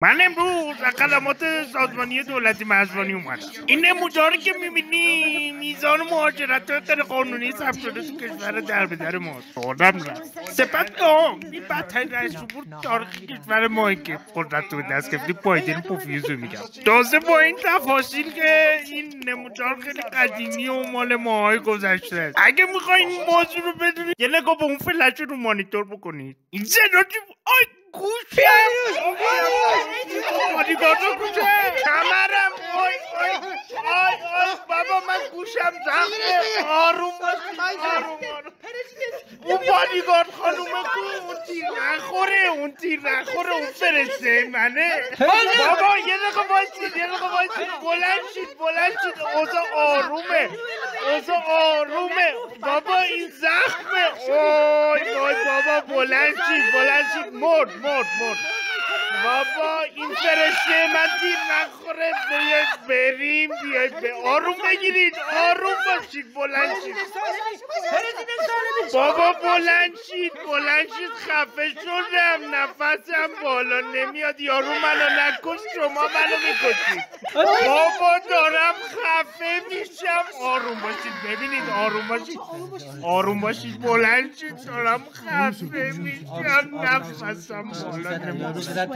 من امروز از خدمات سازمانی دولتی مرزبانی اومدم. این نموداری که میبینی میزان مهاجرت غیر قانونی ثبت شده تو کشور در به در ماست. آدم رفت سپس این بدترین رئیس جمهور تاریخ کشور ما که قدرت رو دست گرفتی پایدین پوفیوزو میگم. تازه با این تفاصیل که این نمودار خیلی قدیمی و مال ماهای گذشته است. اگه میخواین این موضوع رو بدونید یه نگاه به اون فلش رو مانیتور بکنید. این زناتی گوشه بادیگاردو گوشه کمرم آی بابا من گوشم زخمه آروم آروم اون بادیگارد خانومه کو اون تیر نخوره اون فرسته منه بابا یه دقیقه وایسید بلند شید اوضاع آرومه بابا این زخمه وای بابا بلند شید مرد بابا این فرشته من تیر نخوره بیاید آروم بگیرید آروم باشید بلند شید بابا بلند شید خفه شدم نفسم بالا نمیاد یارو منو نکش شما منو میکشید بابا دارم خفه میشم آروم باشید ببینید آروم باشید بلند شید دارم خفه میشم نفسم بالا نمیاد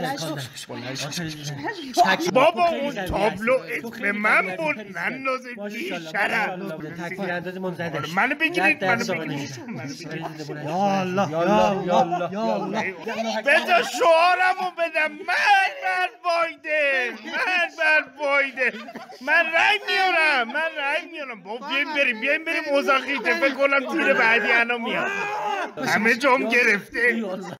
بابا اون تابلو اسم من بود نندازه بیشرم منو بگیرید یا الله بذار شعارمو بدم من بایده من رای میارم بابا بیایم بریم اوزاقیته فکر کنم تیر بعدی الان میاد همه جام گرفته